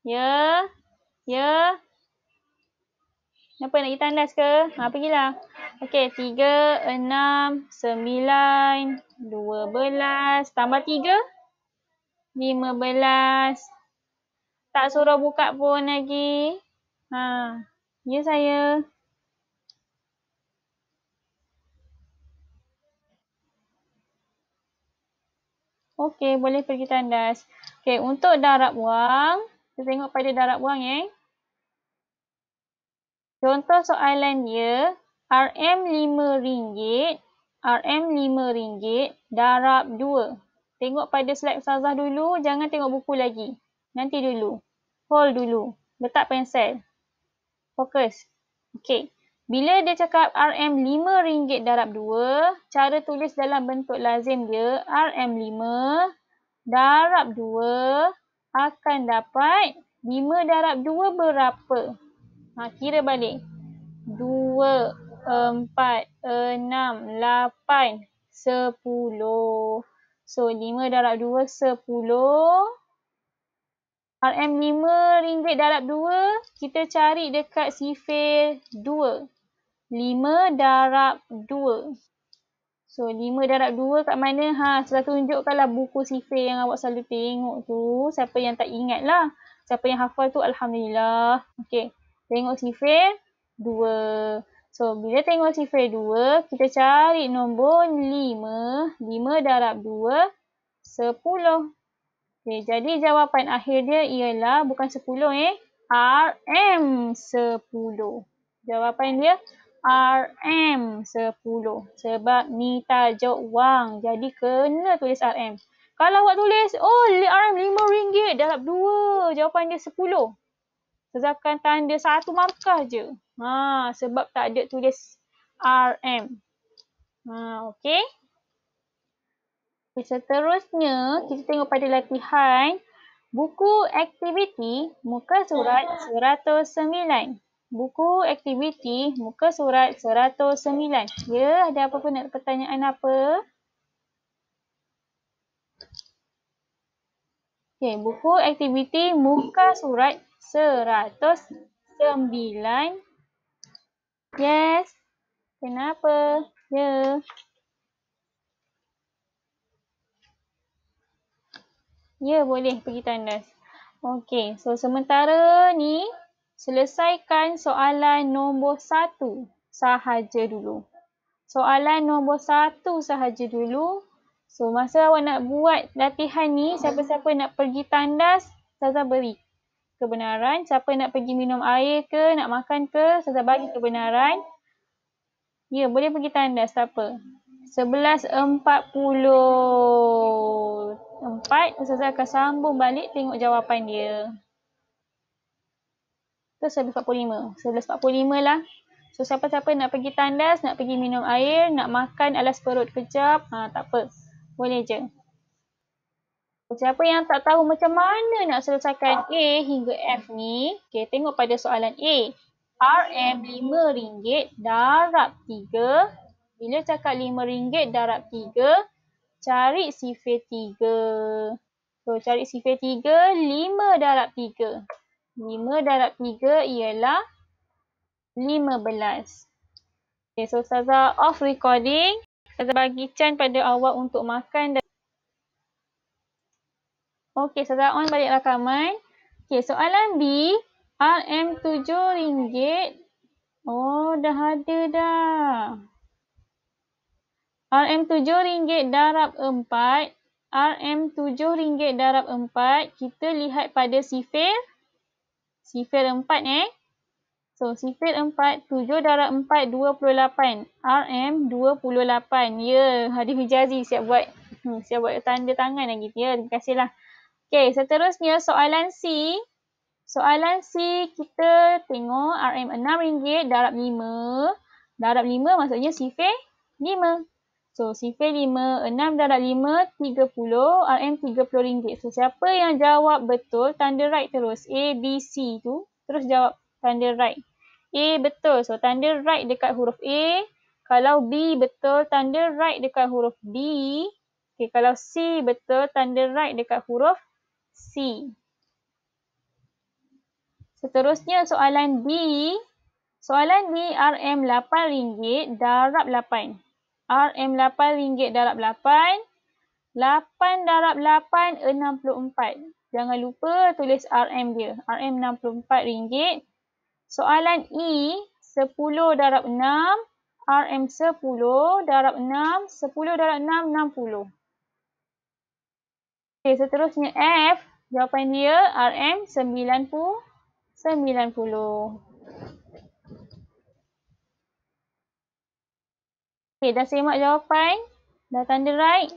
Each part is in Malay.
Ya. Ya. Apa nak kita tandas ke? Pergilah. Okey, 3, 6, 9, 12, tambah 3, 15. Tak suruh buka pun lagi. Ya saya. Okey, boleh pergi tandas. Okey, untuk darab wang, kita tengok pada darab wang Contoh soalan dia, RM5, RM5 darab 2. Tengok pada slide Ustazah dulu, jangan tengok buku lagi. Nanti dulu. Hold dulu. Letak pensel. Fokus. Okey. Bila dia cakap RM5 darab 2, cara tulis dalam bentuk lazim dia, RM5 darab 2 akan dapat 5 darab 2 berapa? Kira balik. 2, 4, 6, 8, 10. So, 5 darab 2, 10. RM5 darab 2, kita cari dekat sifir 2. 5 darab 2. So, 5 darab 2 kat mana? Saya tunjukkanlah buku sifir yang awak selalu tengok tu. Siapa yang tak ingat lah. Siapa yang hafal tu, Alhamdulillah. Okey. Tengok sifir 2. So, bila tengok sifir 2, kita cari nombor 5. 5 darab 2, 10. Okey, jadi jawapan akhir dia ialah bukan 10 RM10. Jawapan dia RM10 sebab ni tajuk wang. Jadi kena tulis RM. Kalau awak tulis, RM5 darab 2. Jawapan dia 10. Sezakan tanda 1 markah je. Sebab tak ada tulis RM. Okey. Seterusnya, kita tengok pada latihan. Buku aktiviti muka surat 109. Buku aktiviti muka surat 109. Ya, ada apa-apa nak pertanyaan apa? Okey, buku aktiviti muka surat 109. Yes. Kenapa? Ya. Ya, boleh pergi tandas. Okey, so sementara ni selesaikan soalan nombor 1 sahaja dulu. Soalan nombor 1 sahaja dulu. So, masa awak nak buat latihan ni, siapa-siapa nak pergi tandas, Ustazah beri kebenaran. Siapa nak pergi minum air ke, nak makan ke, Ustazah bagi kebenaran. Ya, boleh pergi tandas, tak apa. 11.44. Ustazah akan sambung balik tengok jawapan dia. Ke 11.45. 11.45 lah. So, siapa-siapa nak pergi tandas, nak pergi minum air, nak makan alas perut kejap, tak apa. Boleh je. Siapa yang tak tahu macam mana nak selesaikan A hingga F ni, tengok pada soalan A. RM5 darab 3. Bila cakap RM5 darab 3, cari sifir 3. So, cari sifir 3, 5 darab 3. 5 darab 3 ialah 15. Okay, so Ustazah off recording. Ustazah bagi can pada awak untuk makan. Okey, Ustazah on balik rakaman. Okey, soalan B. RM7. Oh, dah ada dah. RM7 darab 4. RM7 darab 4. Kita lihat pada sifir. Sifir 4 So, sifir 4, 7 darab 4, 28. RM28. Ya, Hadi Hijazi siap buat tanda tangan lagi. Ya, terima kasihlah. Okey, seterusnya soalan C. Soalan C, kita tengok RM6 darab 5. Darab 5 maksudnya sifir 5. So, sifir 5, 6 darab 5, 30. RM30. So, siapa yang jawab betul, tanda right terus. A, B, C tu. Terus jawab tanda right. A betul. So, tanda right dekat huruf A. Kalau B betul, tanda right dekat huruf B. Okay, kalau C betul, tanda right dekat huruf C. Seterusnya soalan D. Soalan D, RM8 darab 8. RM8 darab 8. 8 darab 8, 64. Jangan lupa tulis RM dia. RM RM64. Soalan E, 10 darab 6. RM 10 darab 6. 10 darab 6, 60. Okay, seterusnya F. Jawapan dia RM 90. Okay, dah semak jawapan? Dah tanda right?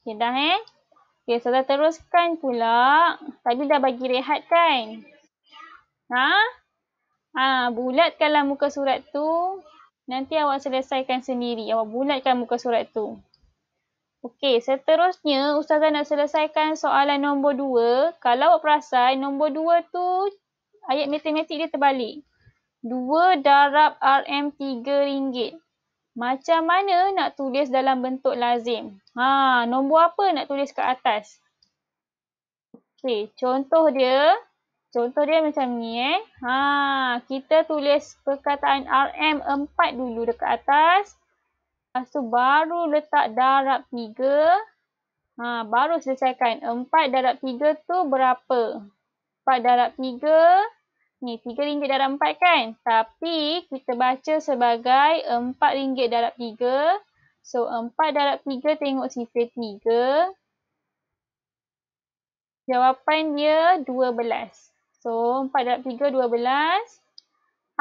Okay, dah Okay, saya teruskan pula. Tadi dah bagi rehat kan? Bulatkanlah muka surat tu. Nanti awak selesaikan sendiri. Awak bulatkan muka surat tu. Okey, seterusnya Ustazah nak selesaikan soalan nombor 2. Kalau awak perasan, nombor 2 tu ayat matematik dia terbalik. 2 darab RM3. Macam mana nak tulis dalam bentuk lazim? Nombor apa nak tulis ke atas? Okey, contoh dia macam ni kita tulis perkataan RM4 dulu dekat atas. Lepas tu baru letak darab 3. Baru selesaikan. 4 darab 3 tu berapa? 4 darab 3. Ni RM3 darab 4 kan? Tapi kita baca sebagai RM4 darab 3. So 4 darab 3 tengok sifar 3. Jawapan dia 12. So 4 darab 3, 12.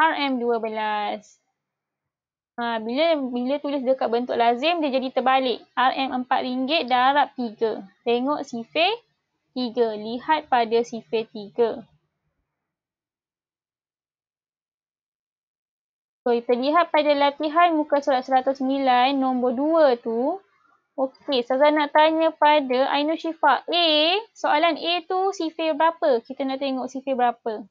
RM 12. Bila tulis dekat bentuk lazim, dia jadi terbalik. RM4 darab 3. Tengok sifar 3. Lihat pada sifar 3. So, kita lihat pada latihan muka surat 109, nombor 2 tu. Okey, saya nak tanya pada Ainul Syifa. Soalan A tu sifar berapa? Kita nak tengok sifar berapa.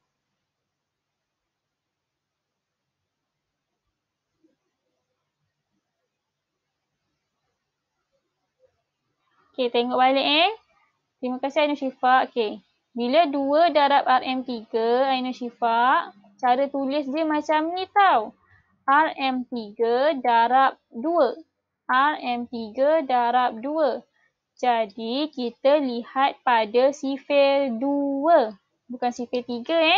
Okey, tengok balik Terima kasih Ainul Syifa. Okey. Bila 2 darab RM3, Ainul Syifa, cara tulis dia macam ni tau. RM3 darab 2. RM3 darab 2. Jadi, kita lihat pada sifar 2. Bukan sifar 3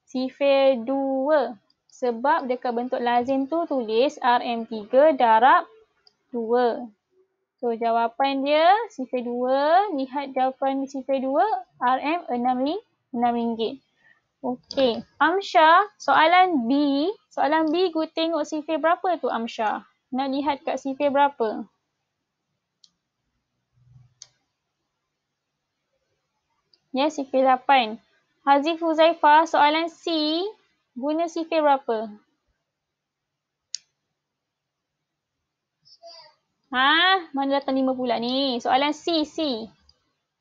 Sifar 2. Sebab dekat bentuk lazim tu tulis RM3 darab 2. So, jawapan dia sifar 2. Lihat jawapan sifar 2. RM RM6. Okey. Amsyah, soalan B. Soalan B, gua tengok sifar berapa tu Amsyah? Nak lihat kat sifar berapa? Ya, sifar 8. Hazif Huzaifah, soalan C. Guna sifar berapa? Mana datang 5 pula ni? Soalan C.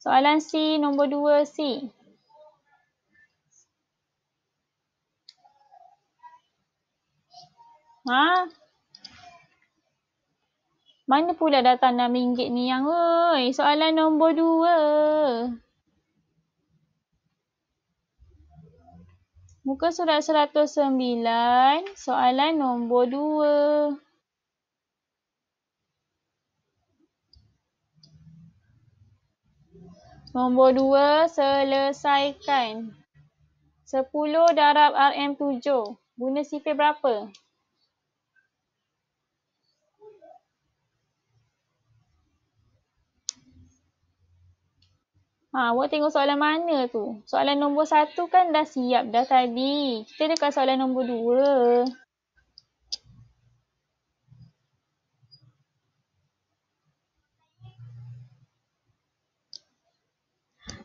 Soalan C nombor 2 C. Mana pula datang RM6 ni yang soalan nombor 2. Muka surat 109, soalan nombor 2. Nombor 2, selesaikan. 10 darab RM7. Guna sifar berapa? Awak tengok soalan mana tu? Soalan nombor 1 kan dah siap dah tadi. Kita dekat soalan nombor 2.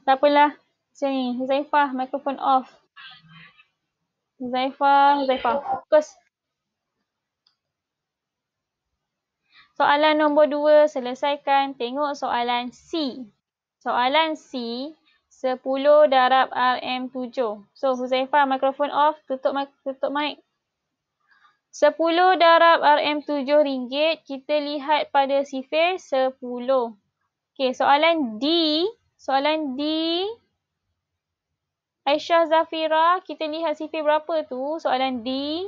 Tak apalah. Sini, Huzaifah, mikrofon off. Huzaifah, fokus. Soalan nombor 2 selesaikan. Tengok soalan C. Soalan C, 10 darab RM7. So, Huzaifah, mikrofon off. Tutup mic. 10 darab RM7, kita lihat pada sifar 10. Okey, soalan D. Aisyah Zafira, kita lihat sifir berapa tu? Soalan D.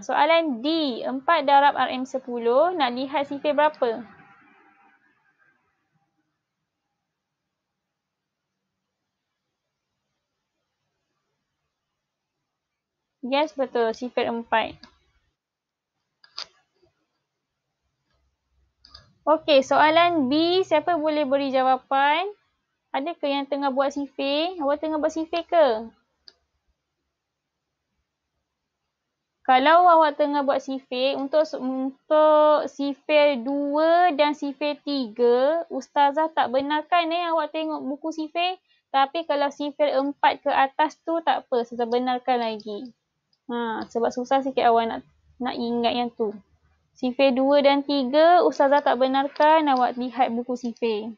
Soalan D. 4 darab RM10. Nak lihat sifir berapa? Yes, betul. Sifir 4. Okey, soalan B. Siapa boleh beri jawapan? Adakah yang tengah buat sifir? Awak tengah buat sifir ke? Kalau awak tengah buat sifir, untuk sifir 2 dan sifir 3, Ustazah tak benarkan awak tengok buku sifir. Tapi kalau sifir 4 ke atas tu tak apa, Ustazah benarkan lagi. Sebab susah sikit awak nak ingat yang tu. Sifir 2 dan 3, Ustazah tak benarkan awak lihat buku sifir.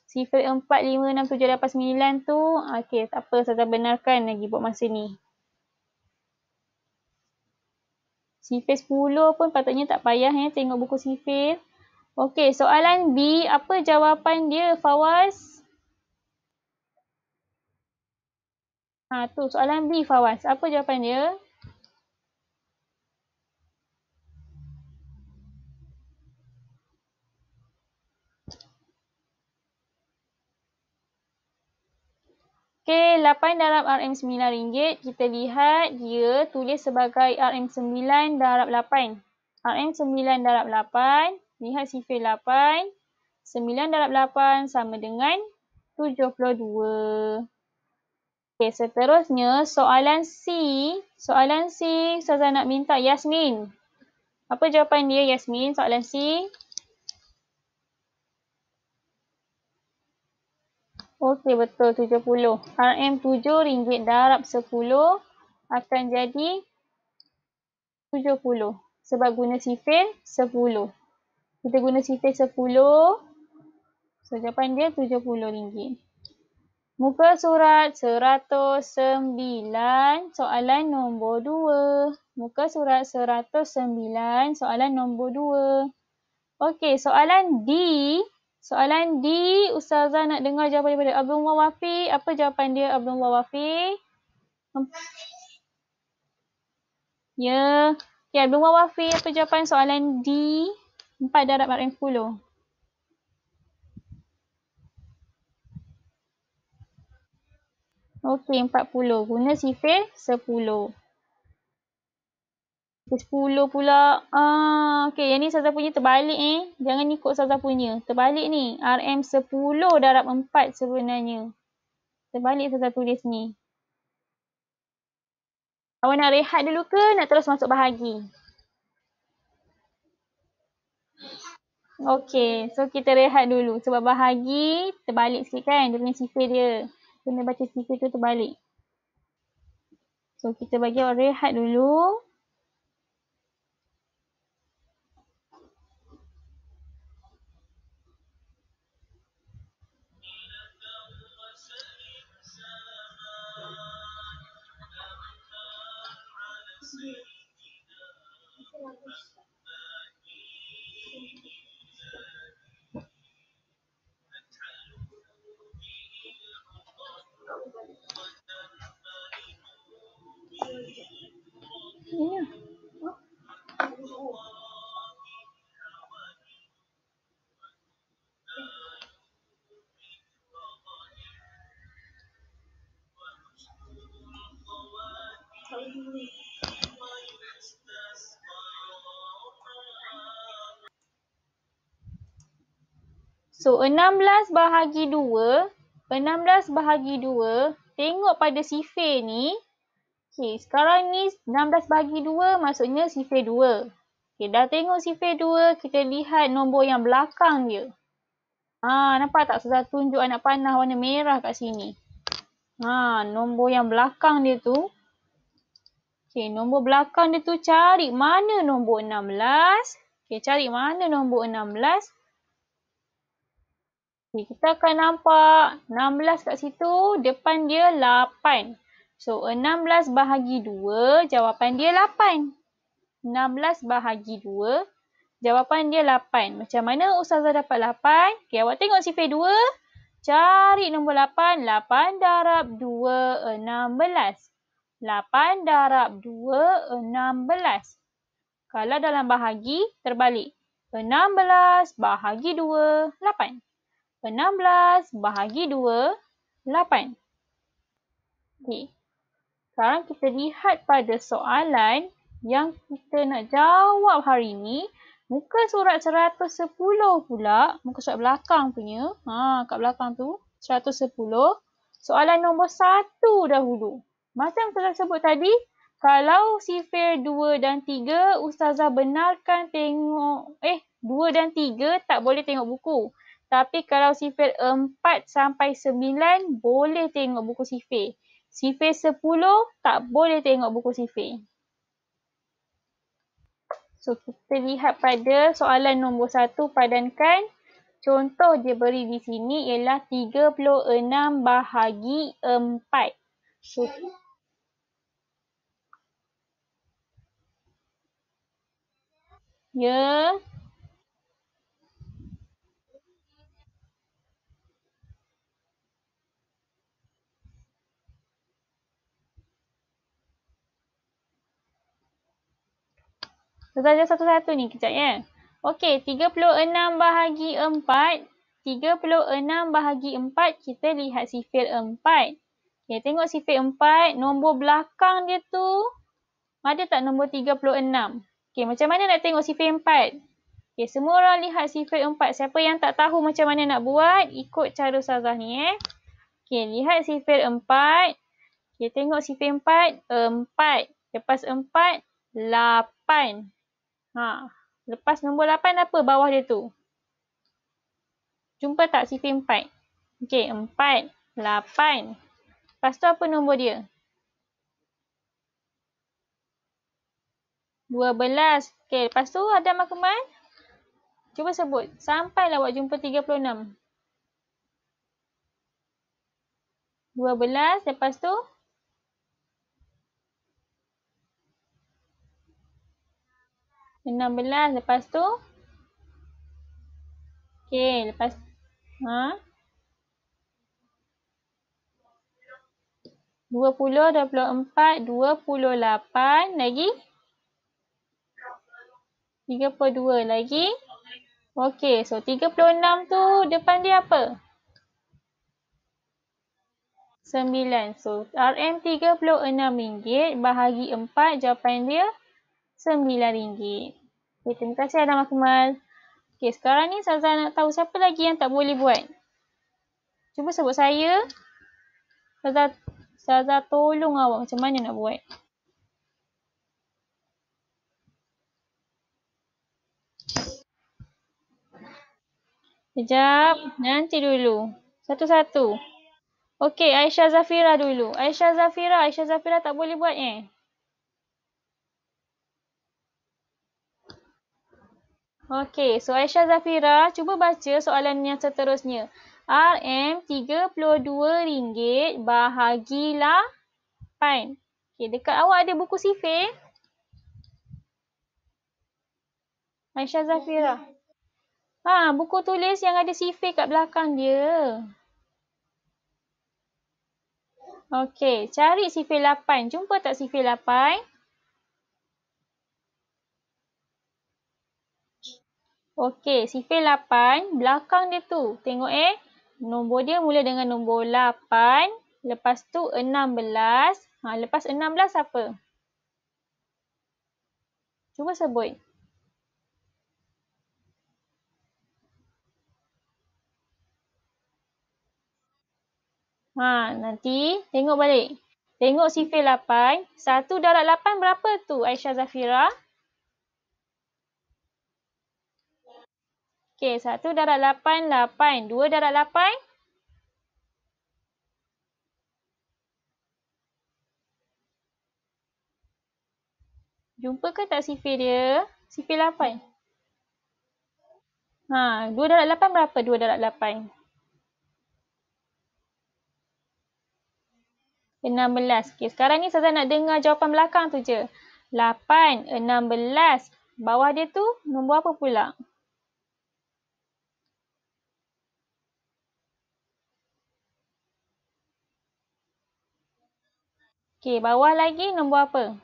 Sifir 4, 5, 6, 7, 8, 9 tu, okey, tak apa, Ustazah benarkan lagi buat masa ni. Sifir 10 pun patutnya tak payah tengok buku sifir. Okey, soalan B, apa jawapan dia, Fawaz? Tu soalan B, Fawaz. Apa jawapan dia? Okey, 8 darab RM9. Kita lihat dia tulis sebagai RM9 darab 8. RM9 darab 8. Lihat sifir 8. 9 darab 8 sama dengan 72. Okey, seterusnya soalan C. Soalan C, Ustazah nak minta Yasmin. Apa jawapan dia, Yasmin? Soalan C. Okey, betul, 70. RM7 darab 10 akan jadi 70. Sebab guna sifir 10. Kita guna sifir 10. So, jawapan dia RM70. Muka surat 109. Soalan nombor 2. Muka surat 109. Soalan nombor 2. Okey, soalan D. Soalan D, Ustazah nak dengar jawapan daripada Abdul Wafi. Apa jawapan dia, Abdul Wafi? Ya. Okay, Abdul Wafi, apa jawapan soalan D? 4 darab RM10. Okey, 40. Guna sifir 10. 10 pula. Okey, yang ni Ustazah punya terbalik Jangan ikut Ustazah punya. Terbalik ni. RM10 darab 4 sebenarnya. Terbalik Ustazah tulis ni. Awak nak rehat dulu ke nak terus masuk bahagi? Okey, so kita rehat dulu. Sebab bahagi terbalik sikit kan. Dia punya sifir dia. Kena baca sifir tu terbalik. So, kita bagi awak rehat dulu. So, 16 bahagi 2. 16 bahagi 2. Tengok pada sifir ni. Okey, sekarang ni 16 bahagi 2 maksudnya sifir 2. Okey, dah tengok sifir 2. Kita lihat nombor yang belakang dia. Nampak tak? Sudah tunjuk anak panah warna merah kat sini. Nombor yang belakang dia tu. Okey, nombor belakang dia tu cari mana nombor 16. Okey, cari mana nombor 16. Okay, kita akan nampak 16 kat situ, depan dia 8. So, 16 bahagi 2, jawapan dia 8. 16 bahagi 2, jawapan dia 8. Macam mana Ustazah dapat 8? Okay, awak tengok sifir 2. cari nombor 8. 8 darab 2, 16. 8 darab 2, 16. Kalau dalam bahagi, terbalik. 16 bahagi 2, 8. 16 bahagi 2, 8. Okey. Sekarang kita lihat pada soalan yang kita nak jawab hari ni. Muka surat 110 pula. Muka surat belakang punya. Kat belakang tu. 110. Soalan nombor 1 dahulu. Macam saya sebut tadi, kalau sifir 2 dan 3, Ustazah benarkan tengok, 2 dan 3 tak boleh tengok buku. Tapi kalau sifir 4 sampai 9, boleh tengok buku sifir. Sifir 10 tak boleh tengok buku sifir. So, kita lihat pada soalan nombor 1, padankan. Contoh dia beri di sini ialah 36 bahagi 4. So, ya. Saja satu-satu ni kejap ya. Okey, 36 bahagi 4. 36 bahagi 4, kita lihat sifir 4. Okey, tengok sifir 4, nombor belakang dia tu ada tak nombor 36? Okey, macam mana nak tengok sifir 4? Okey, semua orang lihat sifir 4. Siapa yang tak tahu macam mana nak buat, ikut cara Ustazah ni Okey, lihat sifir 4. Okey, tengok sifir 4, 4. Lepas 4, 8. Lepas nombor 8 apa bawah dia tu? Jumpa tak sifir 4? Okey, 4, 8. Lepas tu apa nombor dia? 12. Okey, lepas tu Adam Akmal? Cuba sebut. Sampailah awak jumpa 36. 12, lepas tu? 16, lepas tu? Okey, lepas 20, 24, 28, lagi? 32, lagi? Okey, so 36 tu depan dia apa? 9. So, RM36 bahagi 4, jawapan dia RM9. Okay, terima kasih Adam Akmal. Okay, sekarang ni Ustazah nak tahu siapa lagi yang tak boleh buat. Cuba sebut saya. Ustazah tolong awak macam mana nak buat. Sekejap, nanti dulu. Satu-satu. Okey, Aisyah Zafira dulu. Aisyah Zafira tak boleh buat Okey, so Aisyah Zafira, cuba baca soalan yang seterusnya. RM32 bahagi 8. Okey, dekat awak ada buku sifir? Aisyah Zafira. Buku tulis yang ada sifir kat belakang dia. Okey, cari sifir 8. Jumpa tak sifir 8? Okey, sifir 8, belakang dia tu. Tengok nombor dia mula dengan nombor 8. Lepas tu 16. Lepas 16 apa? Cuba sebut. Nanti tengok balik. Tengok sifir 8. 1 darab 8 berapa tu Aisyah Zafira? Okey, 1 darab 8, 8. 2 darab 8? Jumpa ke tak sifir dia? Sifir 8. 2 darab 8 berapa 2 darab 8? 16. Okey, sekarang ni Ustazah nak dengar jawapan belakang tu je. 8, 16. Bawah dia tu nombor apa pula? Okey, bawah lagi nombor apa?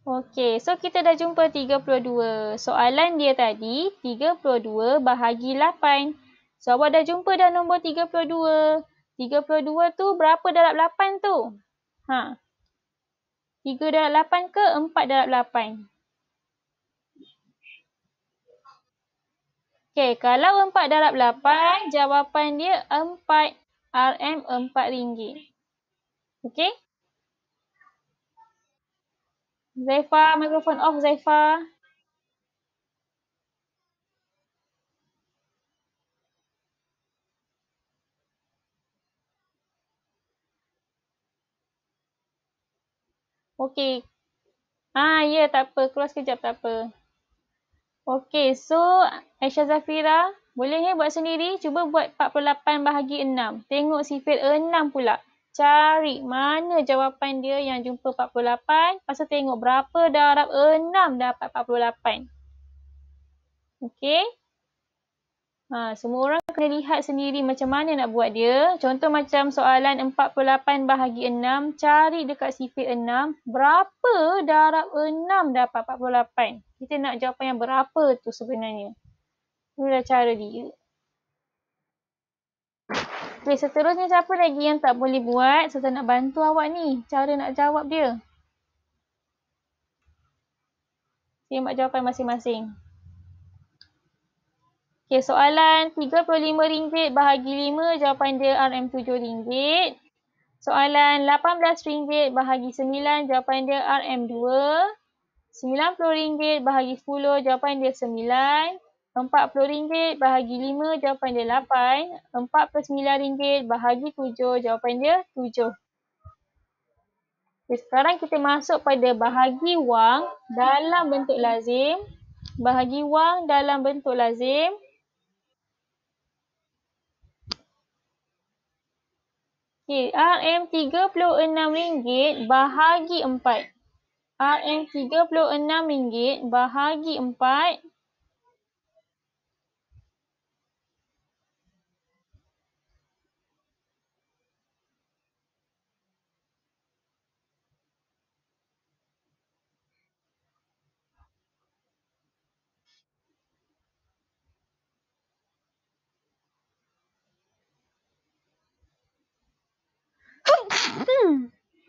Okey, so kita dah jumpa 32. Soalan dia tadi 32 bahagi 8. So awak dah jumpa dah nombor 32. 32 tu berapa darab 8 tu? 3 darab 8 ke 4 darab 8? Okey, kalau 4 darab 8, jawapan dia 4 RM4. Okey? Zaifa, mikrofon off Zaifa. Okey. Ya, tak apa. Keluar sekejap, tak apa. Okey, so Aisyah Zafira, boleh buat sendiri? Cuba buat 48 bahagi 6. Tengok sifir 6 pula. Cari mana jawapan dia yang jumpa 48. Pasal tengok berapa darab 6 dapat 48. Okey? Semua orang kena lihat sendiri macam mana nak buat dia. Contoh macam soalan 48 bahagi 6. Cari dekat sifir 6. Berapa darab 6 dapat 48? Kita nak jawapan yang berapa tu sebenarnya. Inilah cara dia. Okay, seterusnya siapa lagi yang tak boleh buat? Saya nak bantu awak ni. Cara nak jawab dia. Simak jawapan masing-masing. Okay, soalan RM35 bahagi 5. Jawapan dia RM7. Soalan RM18 bahagi 9. Jawapan dia RM2. RM90 bahagi 10. Jawapan dia 9. RM40 bahagi 5. Jawapan dia 8. RM49 bahagi 7. Jawapan dia 7. Okay, sekarang kita masuk pada bahagi wang dalam bentuk lazim. Bahagi wang dalam bentuk lazim. Okay, RM36 bahagi 4. RM36 bahagi 4.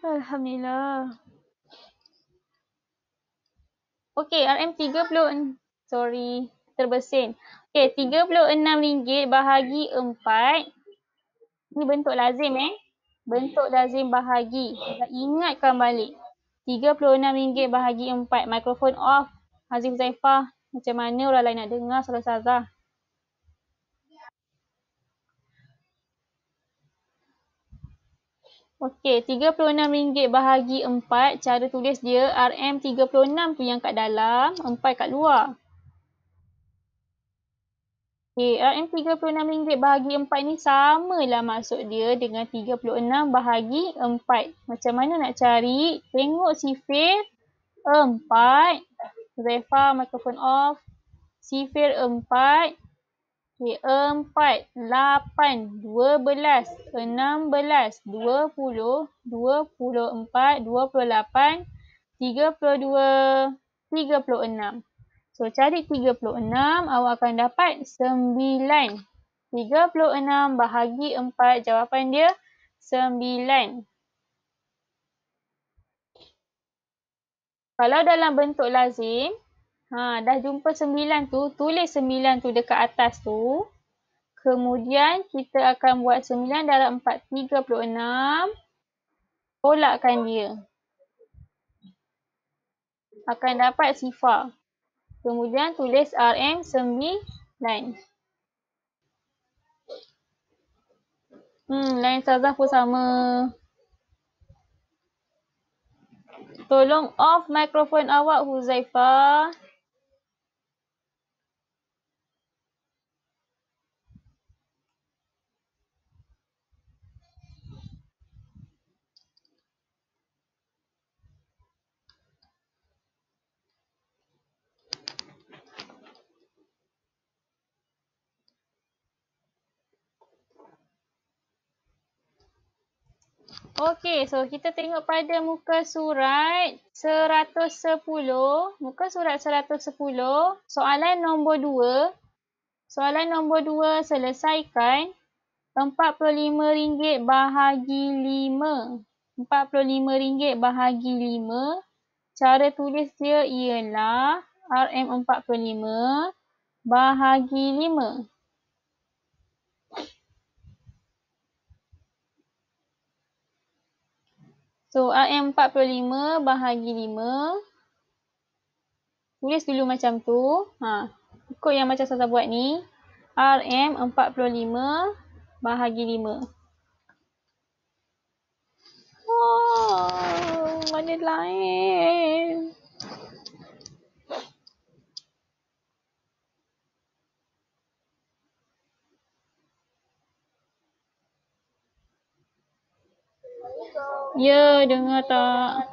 Alhamdulillah. Okey, RM30. Sorry, terbesin. Okey, RM36 bahagi 4. Ni bentuk lazim Bentuk lazim bahagi. Ingatkan balik. RM36 bahagi 4. Mikrofon off. Hazim Zaifah. Macam mana orang lain nak dengar suara Ustazah? Okey, RM36 bahagi 4. Cara tulis dia RM36 tu yang kat dalam, 4 kat luar. Okey, RM36 bahagi 4 ni samalah maksud dia dengan 36 bahagi 4. Macam mana nak cari? Tengok sifir 4. Zaifa, mikrofon off. Sifir 4. Okey, 4, 8, 12, 16, 20, 24, 28, 32, 36. So, cari 36, awak akan dapat 9. 36 bahagi 4, jawapan dia 9. Kalau dalam bentuk lazim, dah jumpa 9 tu, tulis 9 tu dekat atas tu. Kemudian kita akan buat 9 darab 4, 36. Tolakkan dia. Akan dapat sifar. Kemudian tulis RM9. Lain Ustazah pun sama. Tolong off mikrofon awak, Huzaifah. Okey, so kita tengok pada muka surat 110. Muka surat 110, soalan nombor 2. Soalan nombor 2, selesaikan RM45 bahagi 5. RM45 bahagi 5. Cara tulis dia ialah RM45 bahagi 5. So, RM45 bahagi 5. Tulis dulu macam tu. Ikut yang macam saya buat ni. RM45 bahagi 5. Oh, mana lain? Ya, dengar tak?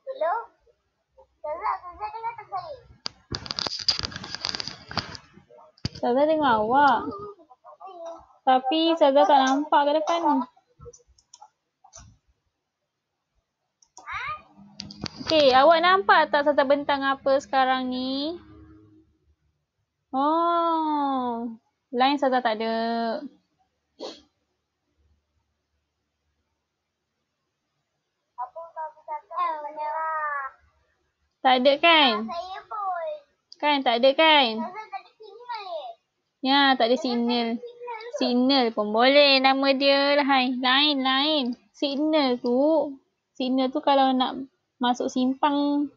Hello? Ustazah dengar tak saya? Ustazah dengar awak. Tapi Ustazah tak nampak ke depan ni. Okey, awak nampak tak Ustazah bentang apa sekarang ni? Oh, line Ustazah tak ada. Apa kau Ustazah menyerah? Tak ada kan? Saya pun. Kan tak ada kan? Ustazah tak ada signal ni. Ya, tak ada signal. Signal pun boleh nama dia lah. Lain. Signal tu kalau nak masuk simpang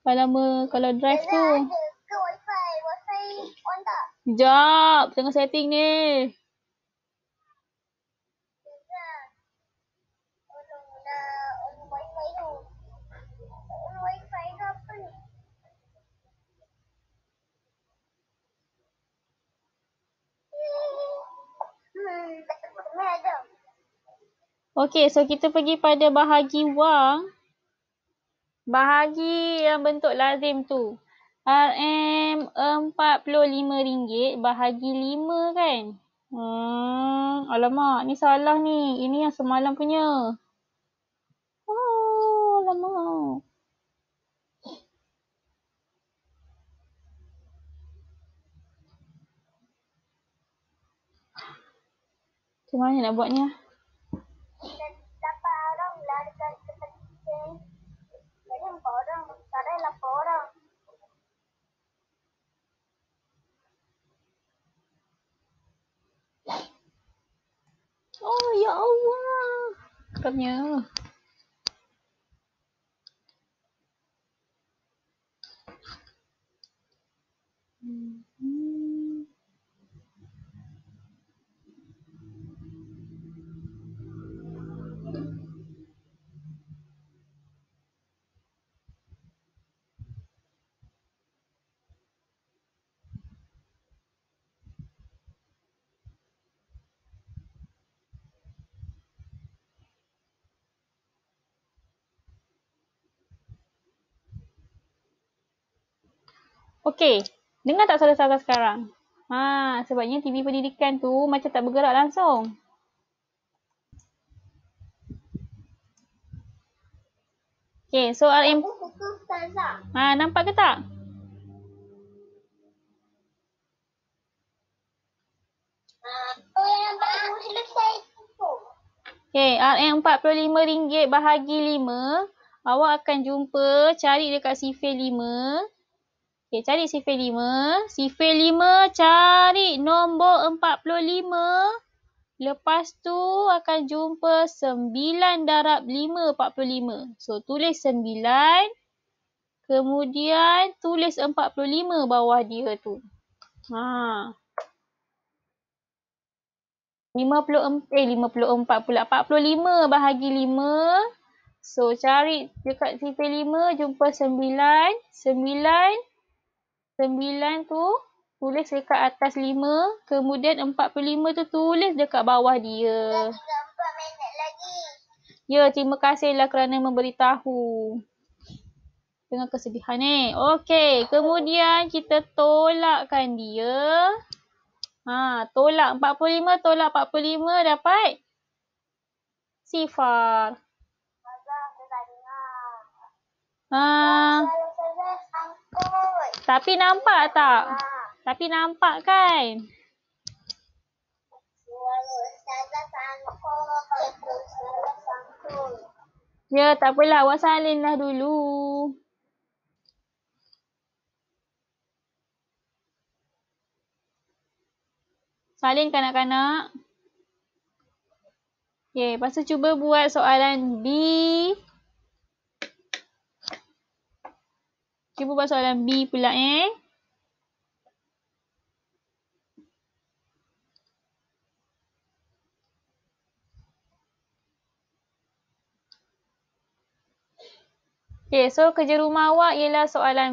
kalau drive tu. Ustazah ada ke wifi? Wifi on tak? Sekejap, tengah setting ni. Ustazah, tolonglah on wifi tu. On wifi ke apa ni? Tak ada. Okey, so kita pergi pada bahagi wang. Bahagi yang bentuk lazim tu. RM45 bahagi 5 kan? Alamak, ni salah ni. Ini yang semalam punya. Oh, alamak. Macam mana nak buat ni? Dapat orang lah dekat kita. Jadi 4 orang. Tak ada 8 orang. Oh, ya Allah. Katanya. Okey, dengar tak suara-suara sekarang? Sebabnya TV pendidikan tu macam tak bergerak langsung. Okey, so RM... Buku Ustazah. nampak ke tak? Yang baru selesai buku. Okey, RM45 bahagi 5. Awak akan jumpa, cari dekat sifir 5. Okey, cari sifir 5. Sifir 5, cari nombor 45. Lepas tu akan jumpa 9 darab 5, 45. So, tulis 9. Kemudian, tulis 45 bawah dia tu. 54 pula. 45 bahagi 5. So, cari dekat sifir 5, jumpa 9. 9 tu tulis dekat atas 5. Kemudian 45 tu tulis dekat bawah dia. Dah 3-4 minit lagi. Ya, terima kasihlah kerana memberitahu. dengan kesedihan Okey, kemudian kita tolakkan dia. Tolak 45, tolak 45 dapat sifar. Tapi nampak tak? Tapi nampak kan? Ya, tak apalah. Awak salinlah dulu. Salin kanak-kanak. Okay, lepas tu cuba buat soalan B. Cuba buat soalan B pula Okay, so kerja rumah awak ialah soalan